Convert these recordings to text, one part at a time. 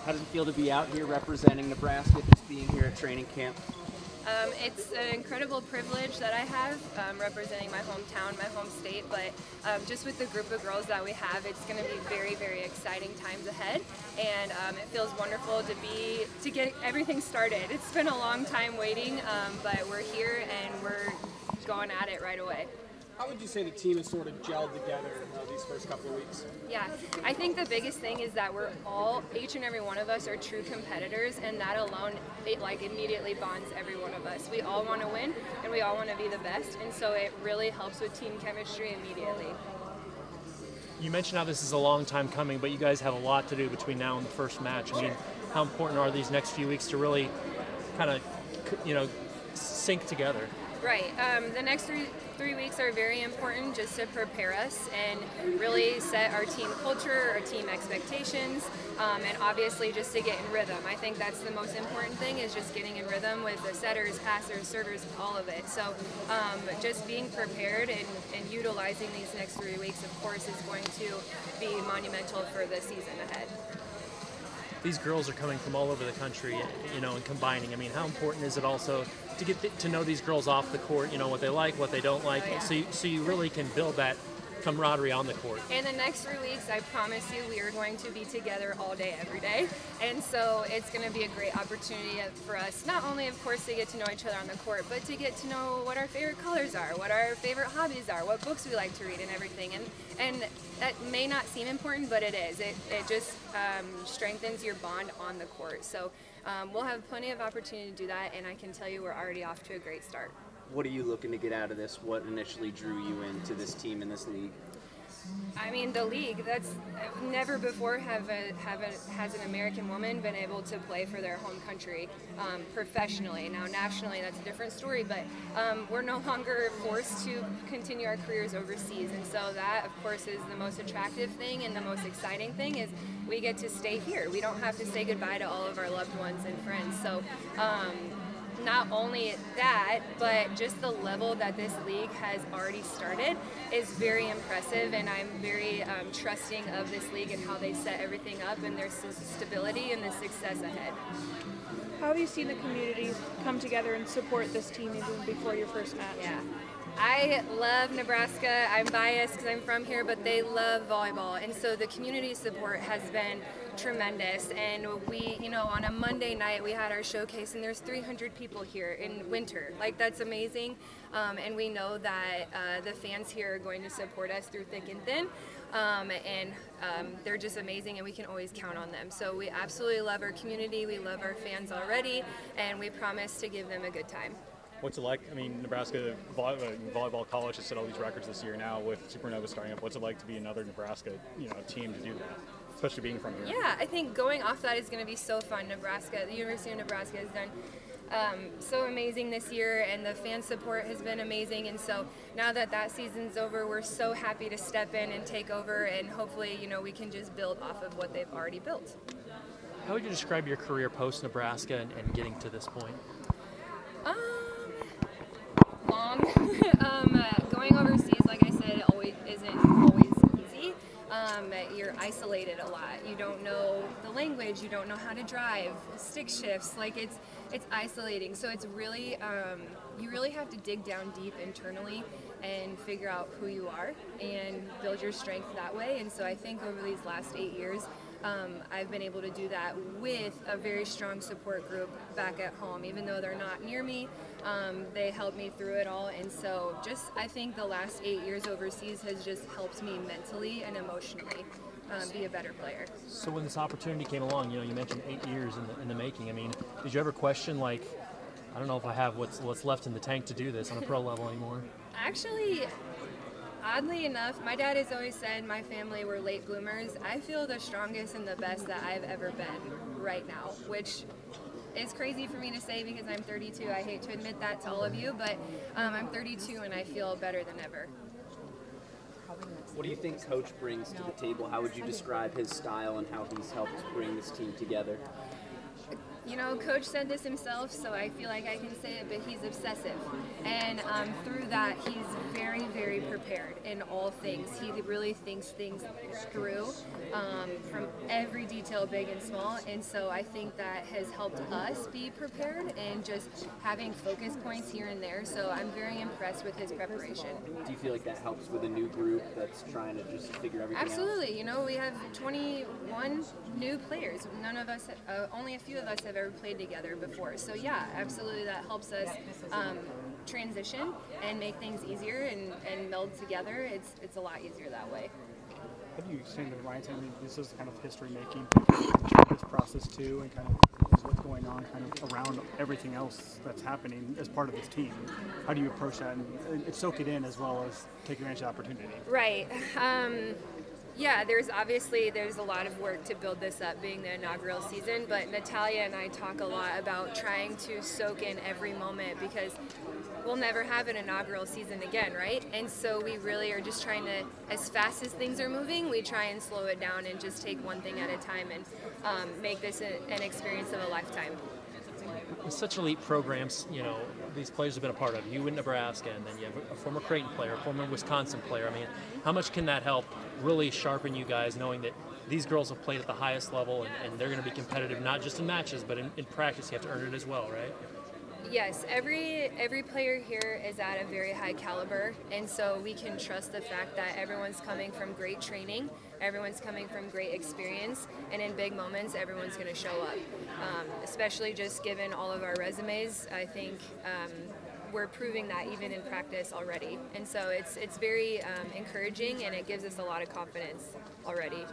How does it feel to be out here representing Nebraska, just being here at training camp? It's an incredible privilege that I have representing my hometown, my home state, but just with the group of girls that we have, it's going to be very, very exciting times ahead, and it feels wonderful to get everything started. It's been a long time waiting, but we're here and we're going at it right away. How would you say the team has sort of gelled together these first couple of weeks? Yeah, I think the biggest thing is that each and every one of us are true competitors, and that alone, it immediately bonds every one of us. We all want to win, and we all want to be the best, and so it really helps with team chemistry immediately. You mentioned how this is a long time coming, but you guys have a lot to do between now and the first match. I mean, how important are these next few weeks to really kind of, sync together? Right. The next three weeks are very important just to prepare us and really set our team culture, our team expectations, and obviously just to get in rhythm. I think that's the most important thing, is just getting in rhythm with the setters, passers, servers, all of it. So just being prepared and utilizing these next 3 weeks, of course, is going to be monumental for the season ahead. These girls are coming from all over the country, and combining. I mean, how important is it also to get to know these girls off the court, what they like, what they don't like, so you really can build that camaraderie on the court? In the next 3 weeks, I promise you, we are going to be together all day, every day. And so it's going to be a great opportunity for us, not only, of course, to get to know each other on the court, but to get to know what our favorite colors are, what our favorite hobbies are, what books we like to read and everything. And that may not seem important, but it is. It just strengthens your bond on the court. So we'll have plenty of opportunity to do that, and I can tell you we're already off to a great start. What are you looking to get out of this? What initially drew you into this team and this league? I mean, the league, that's never before has an American woman been able to play for their home country professionally. Now, nationally, that's a different story, but we're no longer forced to continue our careers overseas. And so that, of course, is the most attractive thing, and the most exciting thing is we get to stay here. We don't have to say goodbye to all of our loved ones and friends. So not only that, but just the level that this league has already started is very impressive, and I'm very trusting of this league and how they set everything up and their stability and the success ahead. How have you seen the communities come together and support this team even before your first match? Yeah. I love Nebraska. I'm biased because I'm from here, but they love volleyball, and so the community support has been tremendous. And we, on a Monday night, we had our showcase, and there's 300 people here in winter. That's amazing, and we know that the fans here are going to support us through thick and thin, and they're just amazing, and we can always count on them. So we absolutely love our community. We love our fans already, and we promise to give them a good time. What's it like? I mean, Nebraska volleyball college has set all these records this year now with Supernovas starting up. What's it like to be another Nebraska, team to do that, especially being from here? Yeah, I think going off that is going to be so fun. The University of Nebraska has done so amazing this year, and the fan support has been amazing. And so now that season's over, we're so happy to step in and take over, and hopefully, we can just build off of what they've already built. How would you describe your career post-Nebraska and getting to this point? Long. Going overseas, like I said, isn't always easy. You're isolated a lot. You don't know the language. You don't know how to drive. Stick shifts. It's isolating. So it's really you really have to dig down deep internally and figure out who you are and build your strength that way. And so I think over these last 8 years, I've been able to do that with a very strong support group back at home. Even though they're not near me, they helped me through it all. And so I think the last 8 years overseas has just helped me mentally and emotionally be a better player. So when this opportunity came along, you mentioned 8 years in the making. I mean, did you ever question, I don't know if I have what's left in the tank to do this on a pro level anymore? Actually, oddly enough, my dad has always said my family were late bloomers. I feel the strongest and the best that I've ever been right now, which is crazy for me to say because I'm 32. I hate to admit that to all of you, but I'm 32 and I feel better than ever. What do you think Coach brings to the table? How would you describe his style and how he's helped bring this team together? You know, Coach said this himself, so I feel like I can say it, but he's obsessive. And through that, he's very, very prepared in all things. He really thinks things through from every detail, big and small. And so I think that has helped us be prepared and just having focus points here and there. So I'm very impressed with his preparation. Do you feel like that helps with a new group that's trying to just figure everything out? Absolutely. You know, we have 21 new players. None of us, only a few of us have ever played together before. So yeah, absolutely, that helps us transition and make things easier and meld together. It's a lot easier that way. How do you explain to Ryan? I mean, this is kind of history making, this process too, and kind of what's going on kind of around everything else that's happening as part of this team. How do you approach that and soak it in as well as take advantage of the opportunity? Right. Yeah, there's a lot of work to build this up, being the inaugural season, but Natalia and I talk a lot about trying to soak in every moment because we'll never have an inaugural season again, right? And so we really are just trying to, as fast as things are moving, we try and slow it down and just take one thing at a time and make this an experience of a lifetime. Such elite programs, you know, these players have been a part of. You in Nebraska, and then you have a former Creighton player, a former Wisconsin player. I mean, how much can that help really sharpen you guys, knowing that these girls have played at the highest level and they're going to be competitive, not just in matches, but in practice, you have to earn it as well, right? Yes, every player here is at a very high caliber, and so we can trust the fact that everyone's coming from great training, everyone's coming from great experience, and in big moments, everyone's going to show up. Especially just given all of our resumes, I think we're proving that even in practice already, and so it's very encouraging, and it gives us a lot of confidence already.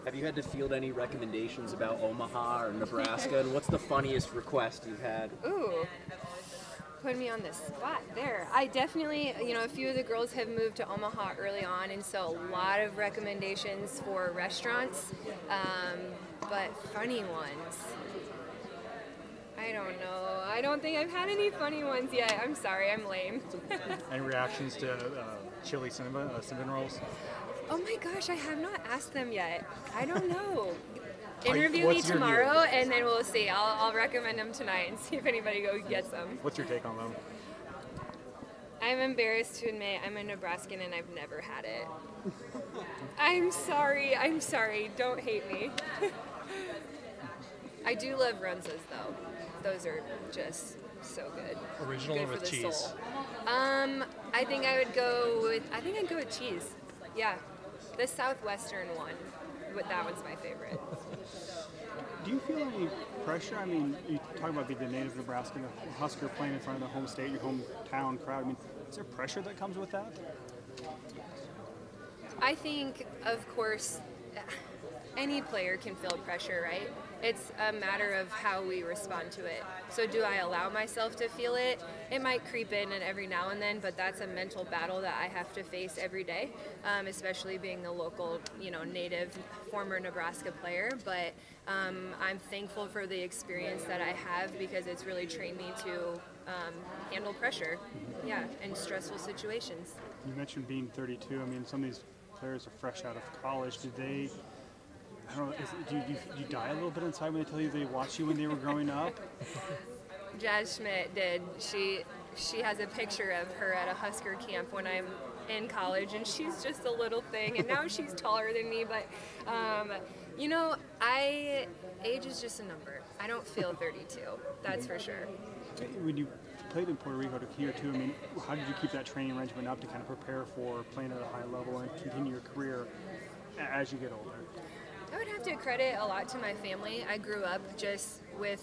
Have you had to field any recommendations about Omaha or Nebraska? And what's the funniest request you've had? Ooh, put me on the spot there. I definitely, you know, a few of the girls have moved to Omaha early on, and so a lot of recommendations for restaurants, but funny ones. I don't know. I don't think I've had any funny ones yet. I'm sorry, I'm lame. Any reactions to chili cinnamon rolls? Oh my gosh, I have not asked them yet. I don't know. you- Interview me what's your view? tomorrow, and then we'll see. I'll recommend them tonight and see if anybody gets them. What's your take on them? I'm embarrassed to admit I'm a Nebraskan and I've never had it. I'm sorry. Don't hate me. I do love Runzas though. Those are just so good. Original Good or for with the cheese? soul. I think I'd go with cheese. Yeah. The Southwestern one. But that one's my favorite. Do you feel any pressure? I mean, you talk about being the native Nebraskan, a Husker playing in front of the home state, your hometown crowd. I mean, is there pressure that comes with that? I think, of course, any player can feel pressure, right? It's a matter of how we respond to it. So do I allow myself to feel it? It might creep in and every now and then, but that's a mental battle that I have to face every day, especially being a local, native, former Nebraska player. But I'm thankful for the experience that I have because it's really trained me to handle pressure, in stressful situations. You mentioned being 32. I mean, some of these players are fresh out of college. Do they... I don't know, do you die a little bit inside when they tell you they watched you when they were growing up? Jazz Schmidt did. She has a picture of her at a Husker camp when I'm in college, and she's just a little thing, and now she's taller than me, but, age is just a number. I don't feel 32, that's for sure. When you played in Puerto Rico to here too, I mean, how did you keep that training regimen up to kind of prepare for playing at a high level and continue your career as you get older? I would have to credit a lot to my family. I grew up just with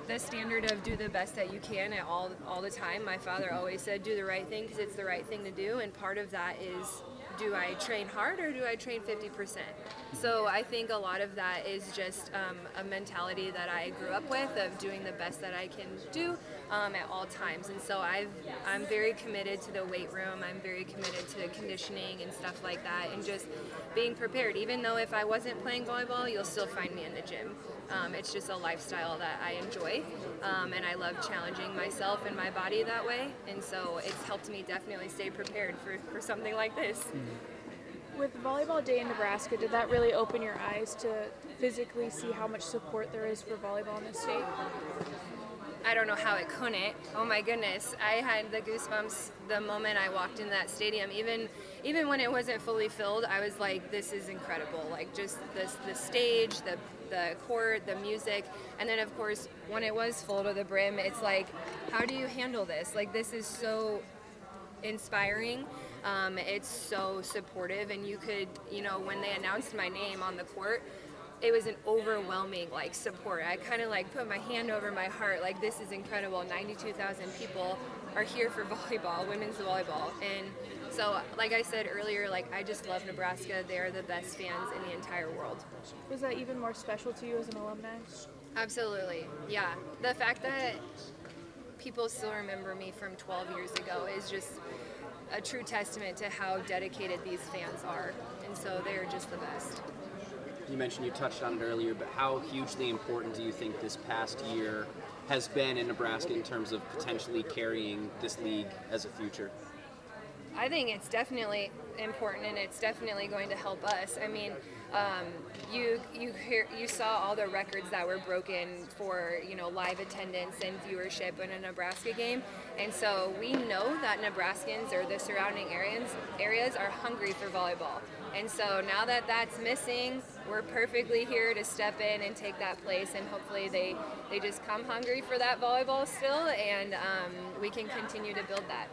the standard of do the best that you can at all the time. My father always said do the right thing because it's the right thing to do, and part of that is do I train hard or do I train 50%? So I think a lot of that is just a mentality that I grew up with of doing the best that I can do at all times. And so I'm very committed to the weight room. I'm very committed to conditioning and stuff like that, and just being prepared. Even though if I wasn't playing volleyball, you'll still find me in the gym. It's just a lifestyle that I enjoy, and I love challenging myself and my body that way, and so it's helped me definitely stay prepared for something like this. With Volleyball Day in Nebraska, did that really open your eyes to physically see how much support there is for volleyball in the state? I don't know how it couldn't. Oh my goodness, I had the goosebumps the moment I walked in that stadium. Even when it wasn't fully filled, I was like, this is incredible. Like just the stage, the court, the music, and then of course when it was full to the brim, it's like, how do you handle this? Like this is so inspiring. It's so supportive, and you could, when they announced my name on the court, it was an overwhelming support. I kind of put my hand over my heart, like this is incredible. 92,000 people are here for volleyball, women's volleyball, and so like I said earlier, I just love Nebraska. They're the best fans in the entire world. Was that even more special to you as an alumni? Absolutely, yeah. The fact that people still remember me from 12 years ago is just a true testament to how dedicated these fans are, and so they're just the best. You mentioned, you touched on it earlier, but how hugely important do you think this past year has been in Nebraska in terms of potentially carrying this league as a future? I think it's definitely important, and it's definitely going to help us. I mean, you saw all the records that were broken for live attendance and viewership in a Nebraska game, and so we know that Nebraskans or the surrounding areas are hungry for volleyball. And so now that that's missing, we're perfectly here to step in and take that place, and hopefully they just come hungry for that volleyball still, and we can continue to build that.